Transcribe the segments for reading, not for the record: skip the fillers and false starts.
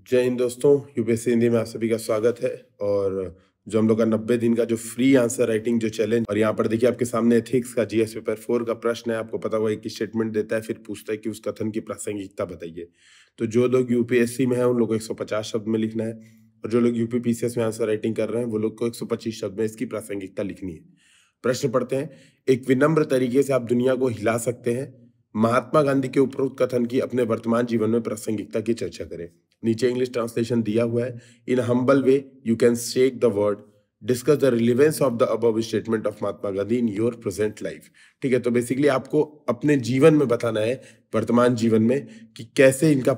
जय हिंद दोस्तों, यूपीएससी हिंदी में आप सभी का स्वागत है। और जो हम लोग का 90 दिन का जो फ्री आंसर राइटिंग जो चैलेंज, और यहाँ पर देखिए आपके सामने एथिक्स का जीएस पेपर 4 का प्रश्न है। आपको पता होगा एक स्टेटमेंट देता है, फिर पूछता है कि उस कथन की प्रासंगिकता बताइए। तो जो लोग यूपीएससी में है उन लोगों को 150 शब्द में लिखना है, और जो लोग यूपीपीसीएस में आंसर राइटिंग कर रहे हैं वो लोग को 125 शब्द में इसकी प्रासंगिकता लिखनी है। प्रश्न पढ़ते हैं। एक विनम्र तरीके से आप दुनिया को हिला सकते हैं। महात्मा गांधी के उपरोक्त कथन की अपने वर्तमान जीवन में प्रासंगिकता की चर्चा करें। नीचे इंग्लिश ट्रांसलेशन दिया हुआ है। इन humble way you can shake the word, discuss the relevance of the above statement of Mahatma Gandhi in your present life. ठीक है, तो बेसिकली आपको अपने जीवन में बताना है, वर्तमान जीवन में, कि कैसे इनका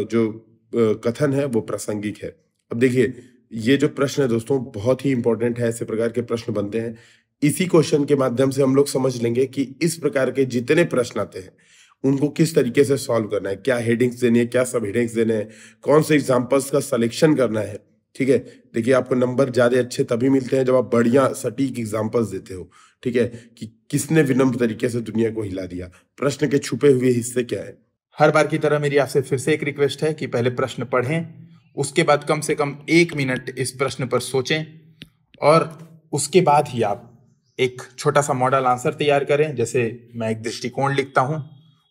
जो कथन है वो प्रासंगिक है। अब देखिए, ये जो प्रश्न है दोस्तों बहुत ही इंपॉर्टेंट है। ऐसे प्रकार के प्रश्न बनते हैं। इसी क्वेश्चन के माध्यम से हम लोग समझ लेंगे कि इस प्रकार के जितने प्रश्न आते हैं उनको किस तरीके से सॉल्व करना है, क्या हेडिंग्स देनी है, क्या सब हेडिंग्स देने हैं, कौन से एग्जांपल्स का सिलेक्शन करना है। ठीक है, देखिए आपको नंबर ज्यादा अच्छे तभी मिलते हैं जब आप बढ़िया सटीक एग्जांपल्स देते हो। ठीक है, कि किसने विनम्र तरीके से दुनिया को हिला दिया, प्रश्न के छुपे हुए हिस्से क्या है। हर बार की तरह मेरी आपसे फिर से एक रिक्वेस्ट है कि पहले प्रश्न पढ़ें, उसके बाद कम से कम 1 मिनट इस प्रश्न पर सोचें, और उसके बाद ही आप एक छोटा सा मॉडल आंसर तैयार करें। जैसे मैं एक दृष्टिकोण लिखता हूं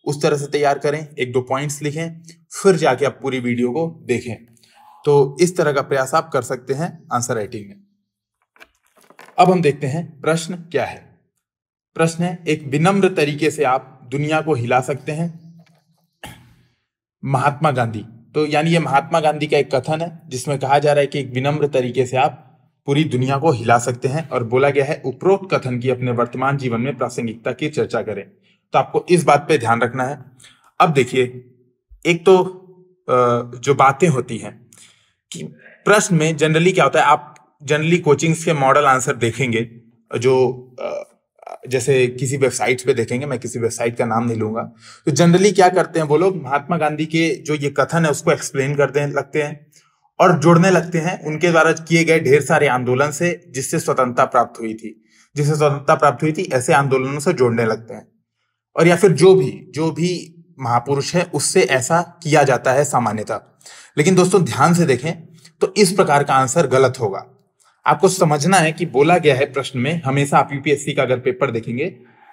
उस तरह से तैयार करें, 1-2 पॉइंट्स लिखें, फिर जाके आप पूरी वीडियो को देखें। तो इस तरह का प्रयास आप कर सकते हैं आंसर राइटिंग में। अब हम देखते हैं प्रश्न क्या है। प्रश्न है, एक विनम्र तरीके से आप दुनिया को हिला सकते हैं। महात्मा गांधी, तो यानी ये महात्मा गांधी का एक कथन है जिसमें कहा जा रहा है कि एक विनम्र तरीके से आप पूरी दुनिया को हिला सकते हैं, और बोला गया है उपरोक्त कथन की अपने वर्तमान जीवन में प्रासंगिकता की चर्चा करें। तो आपको इस बात पे ध्यान रखना है। अब देखिए, एक तो जो बातें होती हैं कि प्रश्न में जनरली क्या होता है, आप जनरली कोचिंग्स के मॉडल आंसर देखेंगे जो जैसे किसी वेबसाइट्स पे देखेंगे, मैं किसी वेबसाइट का नाम नहीं लूंगा, तो जनरली क्या करते हैं वो लोग, महात्मा गांधी के जो ये कथन है उसको एक्सप्लेन करते लगते हैं और जोड़ने लगते हैं उनके द्वारा किए गए ढेर सारे आंदोलन से, जिससे स्वतंत्रता प्राप्त हुई थी, ऐसे आंदोलनों से जोड़ने लगते हैं। और या फिर जो भी महापुरुष है उससे ऐसा किया जाता है सामान्यतः। लेकिन दोस्तों ध्यान से देखें तो इस प्रकार का आंसर गलत होगा। आपको समझना है कि बोला गया है प्रश्न में, हमेशा आप यूपीएससी का अगर पेपर देखेंगे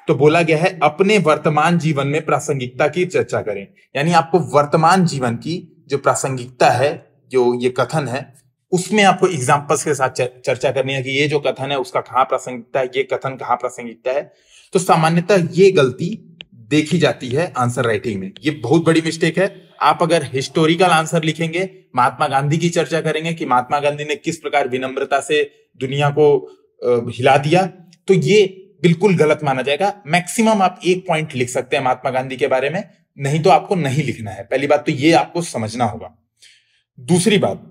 तो बोला गया है अपने वर्तमान जीवन में प्रासंगिकता की चर्चा करें। यानी आपको वर्तमान जीवन की जो प्रासंगिकता है, जो ये कथन है, उसमें आपको एग्जाम्पल्स के साथ चर्चा करनी है कि ये जो कथन है उसका कहाँ प्रासंगिकता है, ये कथन कहाँ प्रासंगिकता है। तो सामान्यतः ये गलती देखी जाती है आंसर राइटिंग में। ये बहुत बड़ी मिस्टेक है। आप अगर हिस्टोरिकल आंसर लिखेंगे, महात्मा गांधी की चर्चा करेंगे कि महात्मा गांधी ने किस प्रकार विनम्रता से दुनिया को हिला दिया, तो ये बिल्कुल गलत माना जाएगा। मैक्सिमम आप 1 पॉइंट लिख सकते हैं महात्मा गांधी के बारे में, नहीं तो आपको नहीं लिखना है। पहली बात तो ये आपको समझना होगा। दूसरी बात,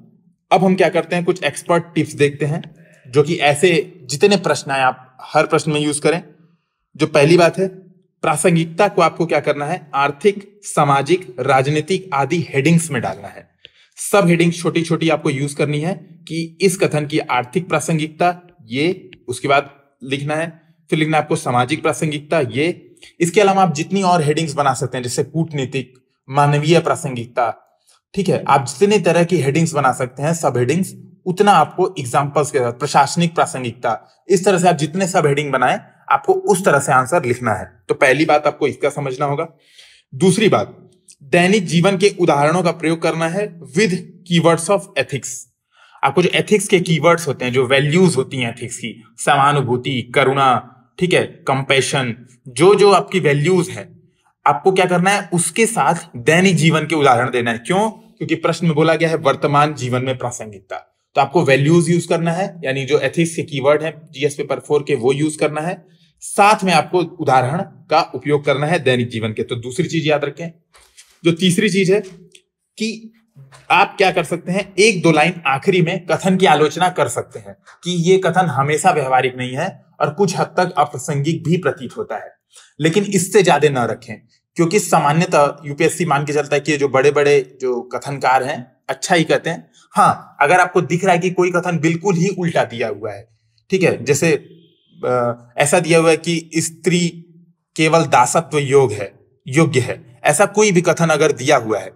अब हम क्या करते हैं, कुछ एक्सपर्ट टिप्स देखते हैं जो कि ऐसे जितने प्रश्न आए आप हर प्रश्न में यूज करें। जो पहली बात है, प्रासंगिकता को आपको क्या करना है, आर्थिक, सामाजिक, राजनीतिक आदि हेडिंग्स में डालना है। सब हेडिंग्स छोटी छोटी आपको यूज करनी है कि इस कथन की आर्थिक प्रासंगिकता ये, उसके बाद लिखना है, फिर लिखना है आपको सामाजिक प्रासंगिकता ये। इसके अलावा आप जितनी और हेडिंग्स बना सकते हैं, जैसे कूटनीतिक, मानवीय प्रासंगिकता, ठीक है, आप जितने तरह की हेडिंग्स बना सकते हैं, सब हेडिंग्स, उतना आपको एग्जांपल्स के साथ, प्रशासनिक प्रासंगिकता, इस तरह से आप जितने सब हेडिंग बनाए आपको उस तरह से आंसर लिखना है। तो पहली बात आपको इसका समझना होगा। दूसरी बात, दैनिक जीवन के उदाहरणों का प्रयोग करना है विद कीवर्ड्स ऑफ एथिक्स। आपको जो एथिक्स के कीवर्ड्स होते हैं, जो वैल्यूज होती हैं एथिक्स की, समानुभूति, करुणा, ठीक है, कंपैशन, जो आपकी वैल्यूज है, आपको क्या करना है, उसके साथ दैनिक जीवन के उदाहरण देना है। क्यों? क्योंकि प्रश्न में बोला गया है वर्तमान जीवन में प्रासंगिकता, तो आपको वैल्यूज यूज करना है, यानी जो एथिक्स के कीवर्ड है जीएस पेपर 4 के, वो यूज करना है। साथ में आपको उदाहरण का उपयोग करना है दैनिक जीवन के। तो दूसरी चीज याद रखें। जो तीसरी चीज है कि आप क्या कर सकते हैं, 1-2 लाइन आखिरी में कथन की आलोचना कर सकते हैं कि ये कथन हमेशा व्यवहारिक नहीं है और कुछ हद तक अप्रासंगिक भी प्रतीत होता है, लेकिन इससे ज्यादा न रखें, क्योंकि सामान्यतः यूपीएससी मान के चलता है कि जो बड़े बड़े जो कथनकार हैं अच्छा ही कहते हैं। हाँ, अगर आपको दिख रहा है कि कोई कथन बिल्कुल ही उल्टा दिया हुआ है, ठीक है, जैसे ऐसा दिया हुआ है कि स्त्री केवल दासत्व योग्य है, ऐसा कोई भी कथन अगर दिया हुआ है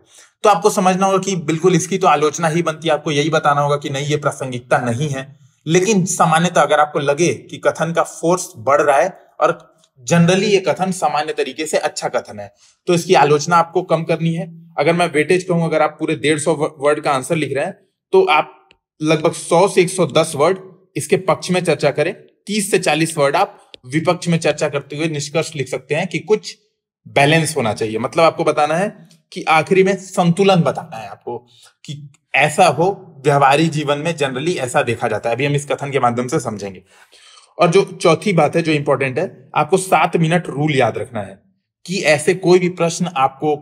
तो आपको समझना होगा कि बिल्कुल इसकी तो आलोचना ही बनती है, आपको यही बताना होगा कि नहीं, ये प्रासंगिकता नहीं है। लेकिन सामान्यतः अगर आपको लगे कि कथन का फोर्स बढ़ रहा है और जनरली ये कथन सामान्य तरीके से अच्छा कथन है, तो इसकी आलोचना आपको कम करनी है। अगर मैं वेटेज कहूं, अगर आप पूरे 150 वर्ड का आंसर लिख रहे हैं तो आप लगभग 100 से 110 वर्ड इसके पक्ष में चर्चा करें, 30 से 40 वर्ड आप विपक्ष में चर्चा करते हुए निष्कर्ष लिख सकते हैं कि कुछ बैलेंस होना चाहिए। मतलब आपको बताना है कि आखिरी में संतुलन बताना है आपको कि ऐसा हो, व्यवहारिक जीवन में जनरली ऐसा देखा जाता है। अभी हम इस कथन के माध्यम से समझेंगे। और जो चौथी बात है जो इंपॉर्टेंट है, आपको 7 मिनट रूल याद रखना है कि ऐसे कोई भी प्रश्न आपको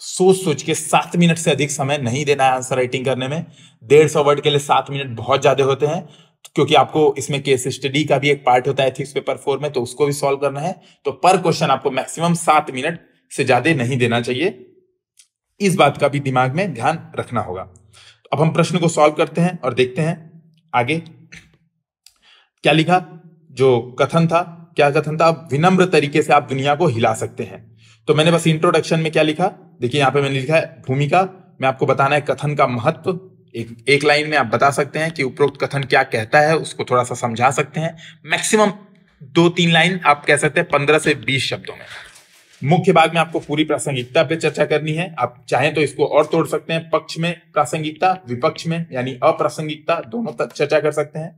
सोच सोच के 7 मिनट से अधिक समय नहीं देना है आंसर राइटिंग करने में। 150 वर्ड के लिए 7 मिनट बहुत ज्यादा होते हैं, क्योंकि आपको इसमें केस स्टडी का भी एक पार्ट होता है एथिक्स पेपर 4 में, तो उसको भी सॉल्व करना है। तो पर क्वेश्चन आपको मैक्सिमम 7 मिनट से ज्यादा नहीं देना चाहिए, इस बात का भी दिमाग में ध्यान रखना होगा। अब हम प्रश्न को सॉल्व करते हैं और देखते हैं आगे क्या लिखा। जो कथन था, क्या कथन था, विनम्र तरीके से आप दुनिया को हिला सकते हैं। तो मैंने बस इंट्रोडक्शन में क्या लिखा, देखिए यहां पे मैंने लिखा है भूमिका में आपको बताना है कथन का महत्व। एक लाइन में आप बता सकते हैं कि उपरोक्त कथन क्या कहता है, उसको थोड़ा सा समझा सकते हैं। मैक्सिमम 2-3 लाइन आप कह सकते हैं 15 से 20 शब्दों में। मुख्य भाग में आपको पूरी प्रासंगिकता पे चर्चा करनी है। आप चाहें तो इसको और तोड़ सकते हैं, पक्ष में प्रासंगिकता, विपक्ष में यानी अप्रासंगिकता, दोनों तक चर्चा कर सकते हैं।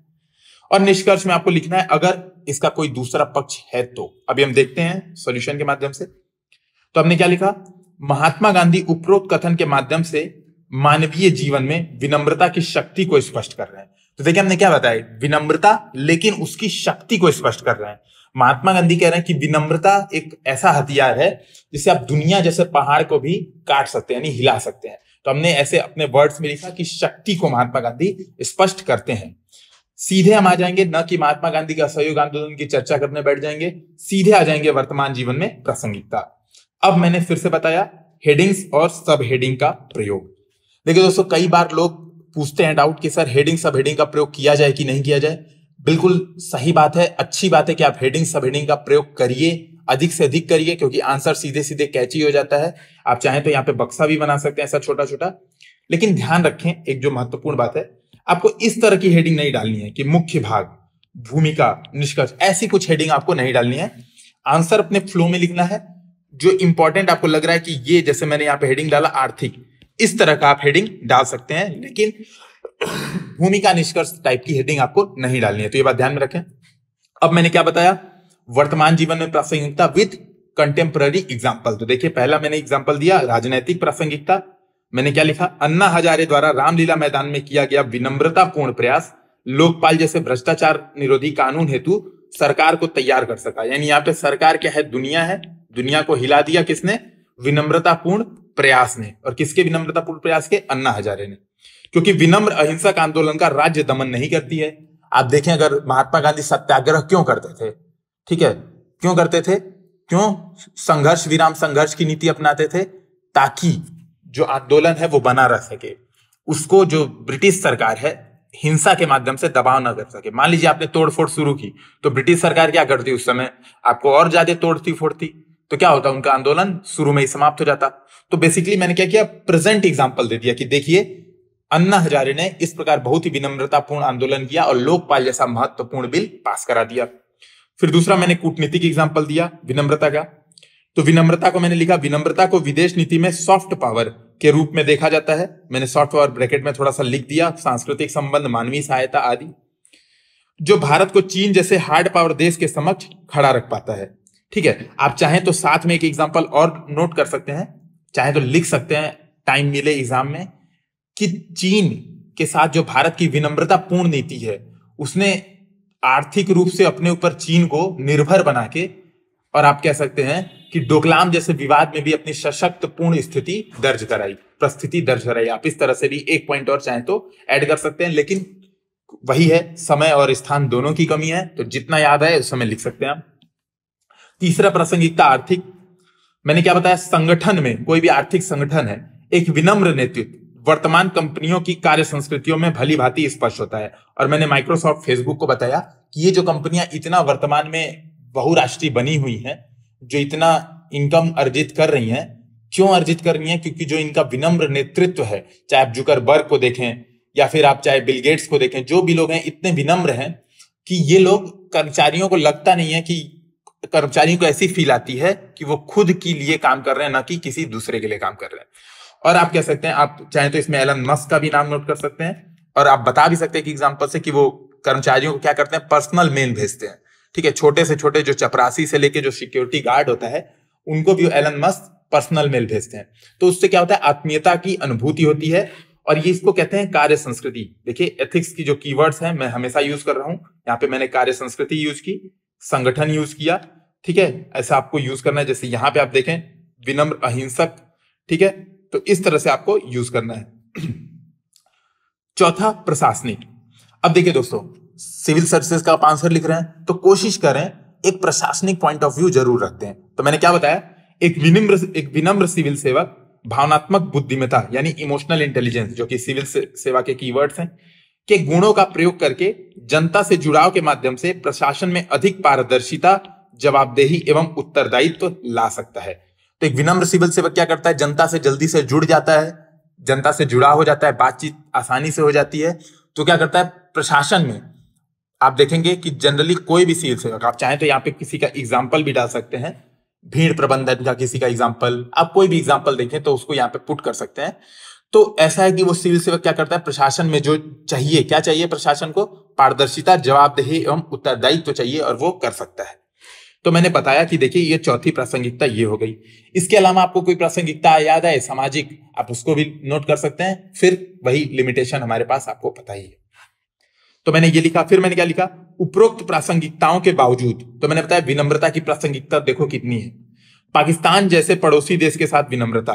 और निष्कर्ष में आपको लिखना है अगर इसका कोई दूसरा पक्ष है तो। अभी हम देखते हैं सॉल्यूशन के माध्यम से। तो हमने क्या लिखा, महात्मा गांधी उपरोक्त कथन के माध्यम से मानवीय जीवन में विनम्रता की शक्ति को स्पष्ट कर रहे हैं। तो देखिए हमने क्या बताया, विनम्रता, लेकिन उसकी शक्ति को स्पष्ट कर रहे हैं। महात्मा गांधी कह रहे हैं कि विनम्रता एक ऐसा हथियार है जिससे आप दुनिया जैसे पहाड़ को भी काट सकते हैं, यानी हिला सकते हैं। तो हमने ऐसे अपने वर्ड्स में लिखा कि शक्ति को महात्मा गांधी स्पष्ट करते हैं। सीधे हम आ जाएंगे, न कि महात्मा गांधी के असहयोग आंदोलन की चर्चा करने बैठ जाएंगे, सीधे आ जाएंगे वर्तमान जीवन में प्रासंगिकता। अब मैंने फिर से बताया हेडिंग्स और सब हेडिंग का प्रयोग। देखिए दोस्तों, कई बार लोग पूछते हैं डाउट कि सर हेडिंग सब हेडिंग का प्रयोग किया जाए कि नहीं किया जाए। बिल्कुल सही बात है, अच्छी बात है कि आप हेडिंग सब हेडिंग का प्रयोग करिए, अधिक से अधिक करिए, क्योंकि आंसर सीधे सीधे कैची हो जाता है। आप चाहें तो यहाँ पे बक्सा भी बना सकते हैं ऐसा छोटा छोटा। लेकिन ध्यान रखें एक जो महत्वपूर्ण बात है, आपको इस तरह की हेडिंग नहीं डालनी है कि मुख्य भाग, भूमिका, निष्कर्ष, ऐसी कुछ हेडिंग आपको नहीं डालनी है। आंसर अपने फ्लो में लिखना है। जो इंपॉर्टेंट आपको लग रहा है कि ये, जैसे मैंने यहाँ पे हेडिंग डाला आर्थिक, इस तरह का आप हेडिंग डाल सकते हैं, लेकिन भूमिका, निष्कर्ष टाइप की हेडिंग आपको नहीं डालनी है। तो ये बात ध्यान में रखें। अब मैंने क्या बताया, वर्तमान जीवन में प्रासंगिकता विद कंटेम्पररी एग्जाम्पल। तो देखिए पहला मैंने एग्जाम्पल दिया राजनैतिक प्रासंगिकता। मैंने क्या लिखा, अन्ना हजारे द्वारा रामलीला मैदान में किया गया विनम्रतापूर्ण प्रयास लोकपाल जैसे भ्रष्टाचार निरोधी कानून हेतु सरकार को तैयार कर सका। यानी यहाँ पे सरकार क्या है, दुनिया है। दुनिया को हिला दिया किसने, विनम्रतापूर्ण प्रयास ने। और किसके विनम्रतापूर्ण प्रयास के, अन्ना हजारे ने। क्योंकि विनम्र अहिंसक आंदोलन का राज्य दमन नहीं करती है। आप देखें अगर महात्मा गांधी सत्याग्रह क्यों करते थे, ठीक है, क्यों करते थे, क्यों संघर्ष विराम संघर्ष की नीति अपनाते थे, ताकि जो आंदोलन है वो बना रह सके, उसको जो ब्रिटिश सरकार है हिंसा के माध्यम से दबाव ना कर सके। मान लीजिए आपने तोड़फोड़ शुरू की तो ब्रिटिश सरकार क्या करती, उस समय आपको और ज्यादा तोड़ती फोड़ती, तो क्या होता, उनका आंदोलन शुरू में ही समाप्त हो जाता। तो बेसिकली मैंने क्या किया, प्रेजेंट एग्जांपल दे दिया कि देखिए अन्ना हजारे ने इस प्रकार बहुत ही विनम्रतापूर्ण आंदोलन किया और लोकपाल जैसा महत्वपूर्ण बिल पास करा दिया। फिर दूसरा मैंने कूटनीतिक एग्जांपल दिया विनम्रता का। तो विनम्रता को मैंने लिखा, विनम्रता को विदेश नीति में सॉफ्ट पावर के रूप में देखा जाता है। मैंने सॉफ्ट पावर ब्रैकेट में थोड़ा सा लिख दिया, सांस्कृतिक संबंध, मानवीय सहायता आदि, जो भारत को चीन जैसे हार्ड पावर देश के समक्ष खड़ा रख पाता है। ठीक है, आप चाहें तो साथ में एक एग्जांपल और नोट कर सकते हैं, चाहे तो लिख सकते हैं टाइम मिले एग्जाम में, कि चीन के साथ जो भारत की विनम्रतापूर्ण नीति है, उसने आर्थिक रूप से अपने ऊपर चीन को निर्भर बना के, और आप कह सकते हैं कि डोकलाम जैसे विवाद में भी अपनी सशक्त पूर्ण स्थिति दर्ज कराई, परिस्थिति दर्ज कराई। आप इस तरह से भी एक पॉइंट और चाहें तो ऐड कर सकते हैं, लेकिन वही है, समय और स्थान दोनों की कमी है, तो जितना याद है उस समय लिख सकते हैं आप। तीसरा प्रासंगिकता आर्थिक। मैंने क्या बताया, संगठन में, कोई भी आर्थिक संगठन है, एक विनम्र नेतृत्व वर्तमान कंपनियों की कार्य संस्कृतियों में भली भांति स्पष्ट होता है। और मैंने माइक्रोसॉफ्ट, फेसबुक को बताया कि ये जो कंपनियां इतना वर्तमान में बहुराष्ट्रीय बनी हुई हैं, जो इतना इनकम अर्जित कर रही हैं, क्यों अर्जित करनी है? क्योंकि जो इनका विनम्र नेतृत्व है, चाहे आप जुकरबर्ग को देखें या फिर आप चाहे बिल गेट्स को देखें, जो भी लोग हैं इतने विनम्र हैं कि ये लोग कर्मचारियों को लगता नहीं है कि कर्मचारियों को ऐसी फील आती है कि वो खुद के लिए काम कर रहे हैं, ना कि किसी दूसरे के लिए काम कर रहे हैं। और आप कह सकते हैं, आप चाहें तो इसमें एलन मस्क का भी नाम नोट कर सकते हैं, और आप बता भी सकते हैं कि एग्जांपल से कि वो कर्मचारियों को क्या करते हैं, पर्सनल मेल भेजते हैं। ठीक है, छोटे से छोटे जो चपरासी से लेके जो सिक्योरिटी गार्ड होता है उनको भी एलन मस्क पर्सनल मेल भेजते हैं। तो उससे क्या होता है, आत्मीयता की अनुभूति होती है, और ये इसको कहते हैं कार्य संस्कृति। देखिए, एथिक्स की जो कीवर्ड्स हैं मैं हमेशा यूज कर रहा हूं। यहाँ पे मैंने कार्य संस्कृति यूज की, संगठन यूज किया। ठीक है, ऐसा आपको यूज करना है। जैसे यहाँ पे आप देखें, विनम्र, अहिंसक। ठीक है, तो इस तरह से आपको यूज करना है। चौथा, प्रशासनिक। अब देखिए दोस्तों, सिविल सर्विसेज का आप आंसर लिख रहे हैं तो कोशिश करें एक प्रशासनिक पॉइंट ऑफ व्यू जरूर रखते हैं। तो मैंने क्या बताया, एक विनम्र सिविल सेवक भावनात्मक बुद्धिमत्ता यानी इमोशनल इंटेलिजेंस, जो कि सिविल सेवा के कीवर्ड्स हैं, के गुणों का प्रयोग करके जनता से जुड़ाव के माध्यम से प्रशासन में अधिक पारदर्शिता, जवाबदेही एवं उत्तरदायित्व ला सकता है। तो एक विनम्र सिविल सेवक क्या करता है, जनता से जल्दी से जुड़ जाता है, जनता से जुड़ा हो जाता है, बातचीत आसानी से हो जाती है। तो क्या करता है, प्रशासन में आप देखेंगे कि जनरली कोई भी सिविल सेवक, आप चाहें तो यहाँ पे किसी का एग्जाम्पल भी डाल सकते हैं, भीड़ प्रबंधन का किसी का एग्जाम्पल, आप कोई भी एग्जाम्पल देखें तो उसको यहाँ पे पुट कर सकते हैं। तो ऐसा है कि वो सिविल सेवक क्या करता है, प्रशासन में जो चाहिए, क्या चाहिए प्रशासन को, पारदर्शिता, जवाबदेही एवं उत्तरदायित्व चाहिए, और वो कर सकता है। तो मैंने बताया कि देखिए ये चौथी प्रासंगिकता ये हो गई। इसके अलावा आपको कोई प्रासंगिकता याद आए सामाजिक, आप उसको भी नोट कर सकते हैं। फिर वही लिमिटेशन हमारे पास आपको पता ही है। तो मैंने ये लिखा, फिर मैंने क्या लिखा, उपरोक्त प्रासंगिकताओं के बावजूद, तो मैंने बताया विनम्रता की प्रासंगिकता देखो कितनी है। पाकिस्तान जैसे पड़ोसी देश के साथ विनम्रता,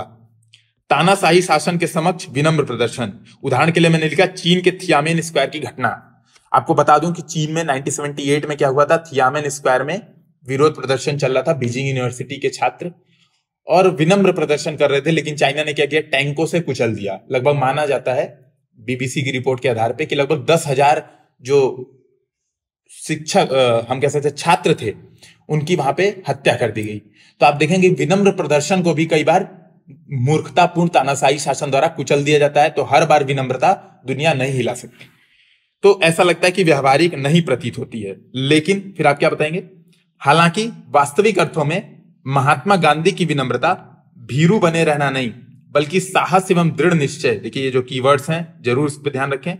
तानाशाही शासन के समक्ष विनम्र प्रदर्शन। उदाहरण के लिए मैंने लिखा चीन के थियामेन स्क्वायर की घटना। आपको बता दूं कि चीन में 1978 में क्या हुआ था, थियामेन स्क्वायर में विरोध प्रदर्शन चल रहा था, बीजिंग यूनिवर्सिटी के छात्र और विनम्र प्रदर्शन कर रहे थे, लेकिन चाइना ने क्या किया, टैंकों से कुचल दिया। लगभग माना जाता है बीबीसी की रिपोर्ट के आधार पे कि लगभग 10,000 जो शिक्षक, हम कह सकते छात्र थे, उनकी वहां पे हत्या कर दी गई। तो आप देखेंगे विनम्र प्रदर्शन को भी कई बार मूर्खतापूर्ण तानाशाही शासन द्वारा कुचल दिया जाता है। तो हर बार विनम्रता दुनिया नहीं हिला सकती। तो ऐसा लगता है कि व्यवहारिक नहीं प्रतीत होती है, लेकिन फिर आप क्या बताएंगे, हालांकि वास्तविक अर्थों में महात्मा गांधी की विनम्रता भीरू बने रहना नहीं, बल्कि साहस एवं दृढ़ निश्चय, देखिए ये जो कीवर्ड्स हैं जरूर इस पर ध्यान रखें,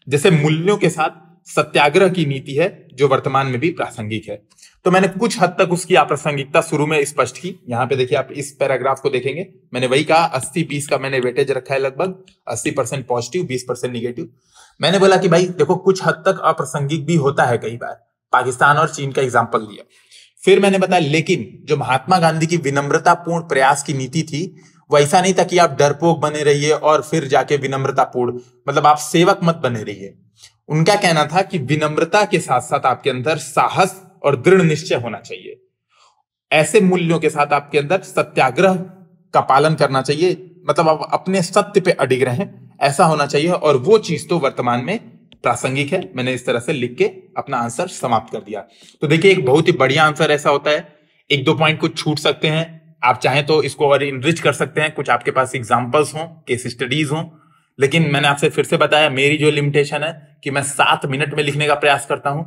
जैसे मूल्यों के साथ सत्याग्रह की नीति है, जो वर्तमान में भी प्रासंगिक है। तो मैंने कुछ हद तक उसकी अप्रासंगिकता शुरू में स्पष्ट की। यहाँ पे देखिए, आप इस पैराग्राफ को देखेंगे, मैंने वही कहा 80-20 का मैंने वेटेज रखा है, लगभग 80% पॉजिटिव, 20% निगेटिव। मैंने बोला कि भाई देखो कुछ हद तक अप्रासंगिक भी होता है कई बार, पाकिस्तान और चीन का एग्जाम्पल दिया। फिर मैंने बताया लेकिन जो महात्मा गांधी की विनम्रतापूर्ण प्रयास की नीति थी, वो ऐसा नहीं था कि आप डरपोक बने रहिए और फिर जाके विनम्रतापूर्ण, मतलब आप सेवक मत बने रहिए। उनका कहना था कि विनम्रता के साथ साथ आपके अंदर साहस और दृढ़ निश्चय होना चाहिए। ऐसे मूल्यों के साथ आपके अंदर सत्याग्रह का पालन करना चाहिए, मतलब आप अपने सत्य पे अडिग रहें, ऐसा होना चाहिए। और वो चीज तो वर्तमान में प्रासंगिक है। मैंने इस तरह से लिख के अपना आंसर समाप्त कर दिया। तो देखिए एक बहुत ही बढ़िया आंसर ऐसा होता है, 1-2 पॉइंट कुछ छूट सकते हैं, आप चाहें तो इसको और इनरिच कर सकते हैं, कुछ आपके पास एग्जांपल्स हों, केस स्टडीज हों। लेकिन मैंने आपसे फिर से बताया, मेरी जो लिमिटेशन है कि मैं 7 मिनट में लिखने का प्रयास करता हूं,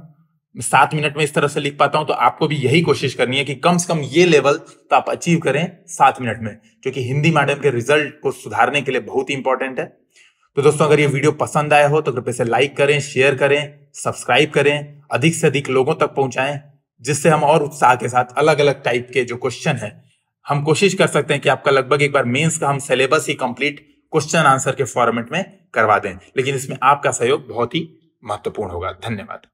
7 मिनट में इस तरह से लिख पाता हूं। तो आपको भी यही कोशिश करनी है कि कम से कम ये लेवल तो आप अचीव करें 7 मिनट में, क्योंकि हिंदी माध्यम के रिजल्ट को सुधारने के लिए बहुत ही इंपॉर्टेंट है। तो दोस्तों अगर ये वीडियो पसंद आया हो तो कृपया से लाइक करें, शेयर करें, सब्सक्राइब करें, अधिक से अधिक लोगों तक पहुंचाएं, जिससे हम और उत्साह के साथ अलग अलग टाइप के जो क्वेश्चन है, हम कोशिश कर सकते हैं कि आपका लगभग एक बार मेंस का हम सिलेबस ही कंप्लीट क्वेश्चन आंसर के फॉर्मेट में करवा दें। लेकिन इसमें आपका सहयोग बहुत ही महत्वपूर्ण होगा। धन्यवाद।